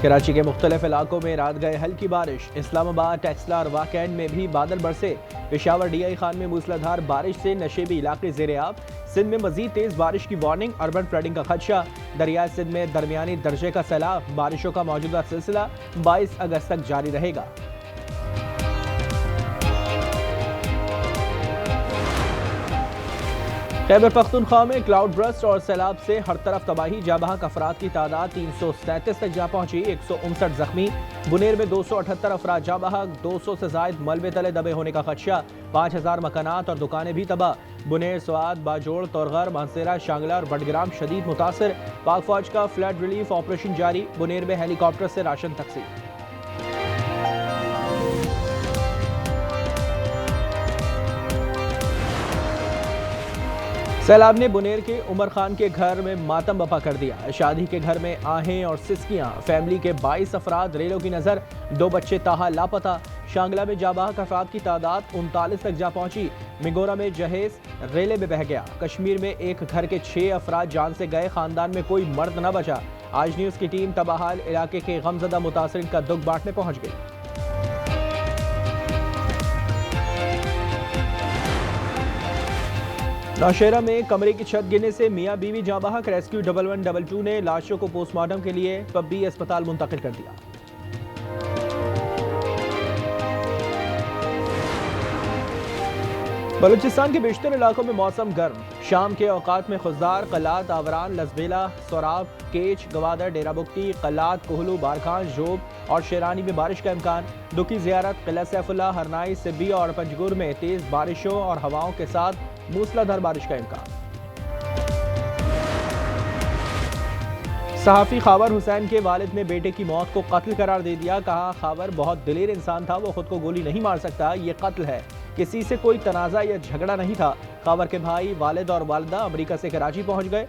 कराची के मुख्तलिफ इलाकों में रात गए हल्की बारिश। इस्लामाबाद, टेक्सला और वाकैंड में भी बादल बरसे। पेशावर DI खान में मूसलाधार बारिश से नशेबी इलाके ज़ेर-ए-आब। सिंध में मजीद तेज बारिश की वार्निंग, अर्बन फ्लडिंग का खदशा। दरियाए सिंध में दरमियानी दर्जे का सैलाब। बारिशों का मौजूदा सिलसिला 22 अगस्त तक जारी रहेगा। खैबर पख्तूनख्वा में क्लाउड बर्स्ट और सैलाब से हर तरफ तबाही। जाबहक अफराद की तादाद 337 तक जा पहुंची। 159 जख्मी। बुनेर में 278 अफराद जा बहक। 200 से जायद मलबे तले दबे होने का खदशा। 5000 मकानात और दुकानें भी तबाह। बुनेर, स्वाद, बाजोड़, तोरगर, मानसेरा, शांगला और बडग्राम शदीद मुतासर। पाक फौज का फ्लड रिलीफ ऑपरेशन जारी। बुनेर में हेलीकॉप्टर से राशन तकसीम। सैलाब ने बुनेर के उमर खान के घर में मातम बपा कर दिया। शादी के घर में आहें और सिसकियां। फैमिली के 22 अफराद रेलों की नजर। 2 बच्चे ताहा लापता। शांगला में जाबाहक अफराद की तादाद 39 तक जा पहुंची। मिगोरा में जहेज रेले में बह गया। कश्मीर में एक घर के 6 अफराद जान से गए। खानदान में कोई मर्द न बचा। आज न्यूज की टीम तबाहाल इलाके के गमजदा मुतासरीन का दुख बांटने पहुंच गई। नौशेरा में कमरे की छत गिरने से मियां बीवी जाँ बहक। रेस्क्यू 1122 ने लाशों को पोस्टमार्टम के लिए पब्बी अस्पताल मुंतकिल कर दिया। बलूचिस्तान के बेशतर इलाकों में मौसम गर्म। शाम के औकात में खुजदार, कलात, आवरान, लसबेला, सोराब, केच, गवादर, डेरा बुक्ती, कलात, कोहलू, बारखान, जोब और शेरानी में बारिश का इम्कान। दुखी जियारत, किला सैफुल्ला, हरनाई, सिब्बी और पंजगुर में तेज बारिशों और हवाओं के साथ मूसलाधार बारिश का इम्कान। सहाफी खावर हुसैन के वालिद ने बेटे की मौत को कत्ल करार दे दिया। कहा, खावर बहुत दिलेर इंसान था, वो खुद को गोली नहीं मार सकता, ये कत्ल है, किसी से कोई तनाजा या झगड़ा नहीं था। खावर के भाई, वालिद और वालिदा अमेरिका से कराची पहुंच गए।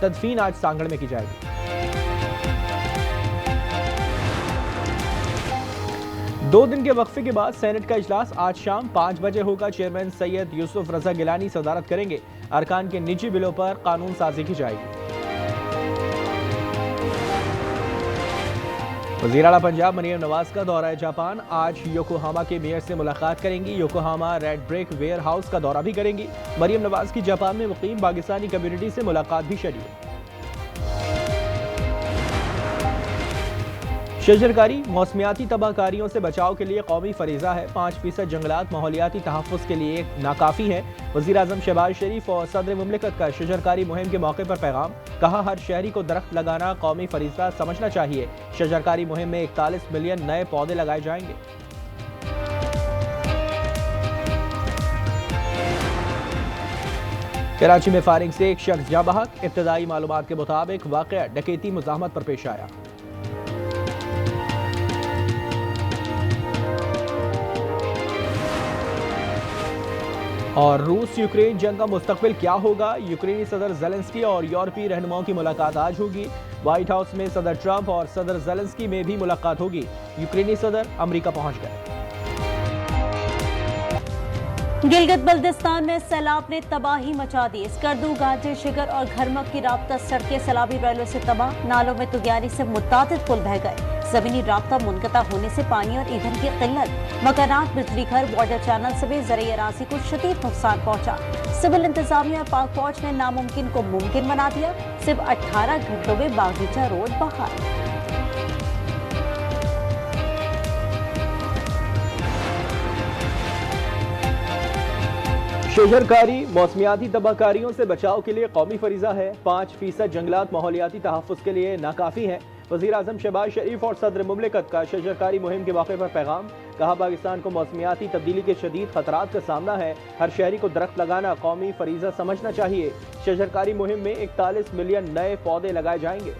तदफीन आज सांगड़ में की जाएगी। 2 दिन के वक्फे के बाद सेनेट का इजलास आज शाम 5 बजे होगा। चेयरमैन सैयद यूसुफ रजा गिलानी सदारत करेंगे। अरकान के निजी बिलों पर कानून साजी की जाएगी। वज़ीर आला पंजाब मरियम नवाज का दौरा है जापान। आज योकोहामा के मेयर से मुलाकात करेंगी। Yokohama red brick warehouse का दौरा भी करेंगी। मरियम नवाज की जापान में मुकीम पाकिस्तानी कम्युनिटी से मुलाकात भी शेड्यूल। शजरकारी मौसमियाती तबाहकारियों से बचाव के लिए कौमी फरीजा है। 5% जंगलात माहौलियाती तहफ़्फ़ुज़ के लिए नाकाफ़ी है। वज़ीर आज़म शहबाज शरीफ और सदर मुमलिकत का शजरकारी मुहिम के मौके पर पैगाम। कहा, हर शहरी को दरख्त लगाना कौमी फरीजा समझना चाहिए। शजरकारी मुहिम में 41 मिलियन नए पौधे लगाए जाएंगे। कराची में फायरिंग से एक शख्स जाँ बहक। इब्तदाई मालूमात के मुताबिक वाक़या डकैती मुज़ाहमत पर पेश आया। और रूस यूक्रेन जंग का मुस्तकबिल क्या होगा? यूक्रेनी सदर ज़ेलेंस्की और यूरोपीय रहनुमाओं की मुलाकात आज होगी। व्हाइट हाउस में सदर ट्रंप और सदर ज़ेलेंस्की में भी मुलाकात होगी। यूक्रेनी सदर अमेरिका पहुंच गए। गिलगित बल्तिस्तान में सैलाब ने तबाही मचा दी। स्कर्दू, गाजे, शिगर और घरमक की राब्ता सड़कें सैलाबी रेलों से तबाह। नालों में तुगयानी से मुतादिद पुल बह गए। जमीनी राब्ता मुनक़ता होने से पानी और ईंधन की किल्लत। मकानात, बिजली घर, वाटर चैनल समेत ज़रिए अराज़ी को शदीद नुकसान पहुंचा। सिविल इंतजामिया और पाक फौज ने नामुमकिन को मुमकिन बना दिया। सिर्फ 18 घंटों में बागीचा रोड बहाल। शजरकारी मौसमियाती तबाहकारियों से बचाव के लिए कौमी फरीजा है। 5% जंगलात माहौलियाती तहफ़्फ़ुज़ के लिए नाकाफ़ी है। वज़ीर आज़म शहबाज शरीफ और सदर मुमलिकत का शजरकारी मुहिम के मौके पर पैगाम। कहा, पाकिस्तान को मौसमियाती तब्दीली के शदीद खतरात का सामना है। हर शहरी को दरख्त लगाना कौमी फरीजा समझना चाहिए। शजरकारी मुहिम में 41 मिलियन नए पौधे लगाए जाएंगे।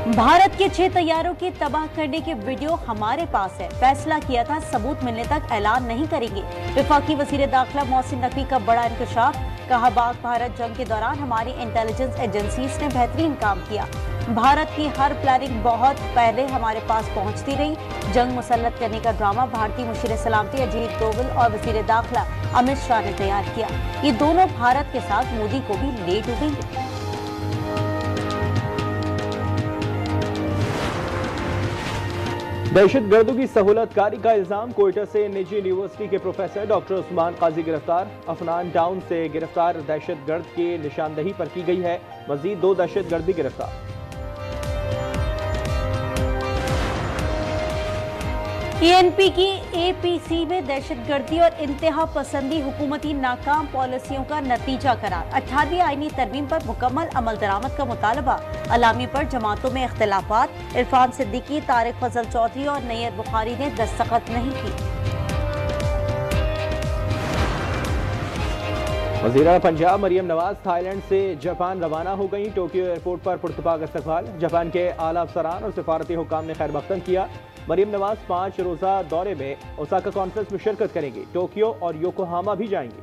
भारत के 6 तैयारों की तबाह करने की वीडियो हमारे पास है। फैसला किया था, सबूत मिलने तक ऐलान नहीं करेंगे। वफाकी वज़ीर दाखिला मोहसिन नकवी का बड़ा इंकशाफ। कहा, पाक भारत जंग के दौरान हमारी इंटेलिजेंस एजेंसीज ने बेहतरीन काम किया। भारत की हर प्लानिंग बहुत पहले हमारे पास पहुंचती रही। जंग मुसल्लत करने का ड्रामा भारतीय मुशीर सलामती अजीत डोवल और वजीर दाखिला अमित शाह ने तैयार किया। ये दोनों भारत के साथ मोदी को भी ले डूबेंगे। दहशतगर्दों की सहूलतकारी का इल्जाम, कोयटा से निजी यूनिवर्सिटी के प्रोफेसर डॉक्टर उस्मान काजी गिरफ्तार। अफनान टाउन से गिरफ्तार दहशतगर्द की निशानदही पर की गई है। मजीद 2 दहशतगर्द भी गिरफ्तार। एएनपी की एपीसी में दहशतगर्दी और इंतहा पसंदी हुकूमती नाकाम पॉलिसियों का नतीजा करार। 18वीं आईनी तरमीम पर मुकम्मल अमल दरामद का मुतालबा। अलामी पर जमातों में इख्तिलाफात। इरफान सिद्दीकी, तारिक फजल चौधरी और नैयर बुखारी ने दस्तखत नहीं की। वज़ीर पंजाब मरियम नवाज थाईलैंड से जापान रवाना हो गई। टोक्यो एयरपोर्ट पर पुरतपाक इस्तकबाल। जापान के आला अफसरान और सिफारती हुकाम ने खैर मकदम किया। मरियम नवाज 5 रोज़ा दौरे में ओसाका कॉन्फ्रेंस में शिरकत करेंगी। टोक्यो और योकोहामा भी जाएंगी।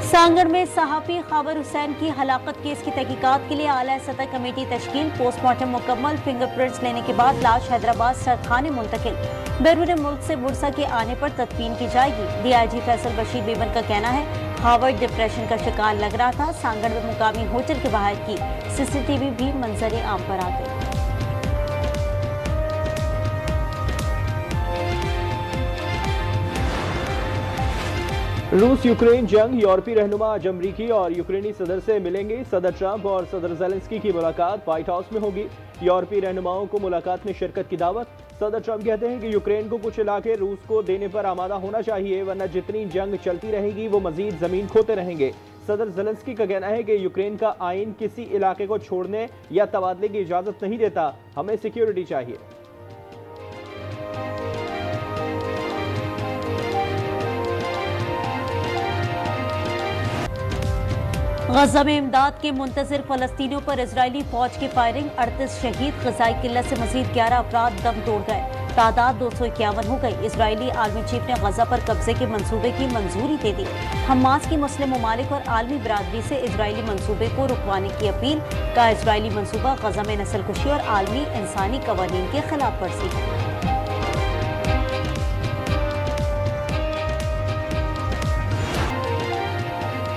सांगड़ में सहाफी खाबर हुसैन की हलाकत केस की तहकीकात के लिए आला सतह कमेटी तश्कील। पोस्टमार्टम मुकम्मल। फिंगरप्रिंट्स लेने के बाद लाश हैदराबाद सरखाने मुंतकिल। बैरून मुल्क से बुरसा के आने पर तदफीन की जाएगी। डीआईजी फैसल बशीर बेबन का कहना है हार्वर्ड डिप्रेशन का शिकार लग रहा था। सांगड़ में मुकामी होटल के बाहर की सीसीटीवी भी मंजर आम पर आ गई। रूस यूक्रेन जंग, यूरोपीय रहनुमा आज अमरीकी और यूक्रेनी सदर से मिलेंगे। सदर ट्रंप और सदर ज़ेलेंस्की की मुलाकात व्हाइट हाउस में होगी। यूरोपीय रहनुमाओं को मुलाकात में शिरकत की दावत। सदर ट्रंप कहते हैं कि यूक्रेन को कुछ इलाके रूस को देने पर आमादा होना चाहिए, वरना जितनी जंग चलती रहेगी वो मजीद जमीन खोते रहेंगे। सदर ज़ेलेंस्की का कहना है कि यूक्रेन का आइन किसी इलाके को छोड़ने या तबादले की इजाजत नहीं देता, हमें सिक्योरिटी चाहिए। गजा में इमदाद के मुंतजिर फलस्तीनियों पर इजरायली फौज की फायरिंग। 38 शहीद। ग़ज़ाई किल्लत से मजीद 11 अफराद दम तोड़ गए। तादाद 251 हो गई। इजरायली आर्मी चीफ ने गजा पर कब्जे के मंसूबे की मंजूरी दे दी। हमास की मुस्लिम ममालिक और आलमी बरादरी से इजरायली मंसूबे को रुकवाने की अपील। का इजरायली मंसूबा गजा में नस्लकुशी और आलमी इंसानी कवानीन के खिलाफ वर्जी है।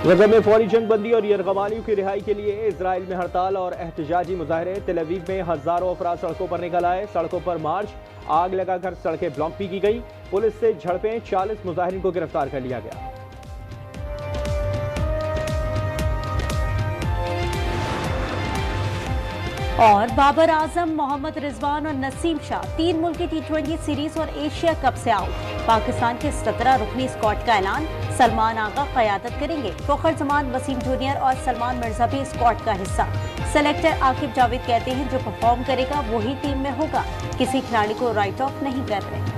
गजा में फौरी जंगबंदी और यरगमालियों की रिहाई के लिए इजराइल में हड़ताल और एहतजाजी मुजाहरे। तेल अवीव में हजारों अफराद सड़कों पर निकल आए। सड़कों पर मार्च, आग लगाकर सड़कें ब्लॉक भी की गई। पुलिस से झड़पें, 40 मुजाहिरीन को गिरफ्तार कर लिया गया। और बाबर आजम, मोहम्मद रिजवान और नसीम शाह 3 मुल्की T20 सीरीज और एशिया कप से आउट। पाकिस्तान के 17 रुकनी स्क्वाड का ऐलान। सलमान आगा क़यादत करेंगे। फ़खर जमान, वसीम जूनियर और सलमान मिर्जा भी स्क्वाड का हिस्सा। सेलेक्टर आकिब जावेद कहते हैं जो परफॉर्म करेगा वही टीम में होगा। किसी खिलाड़ी को राइट ऑफ नहीं कर रहे।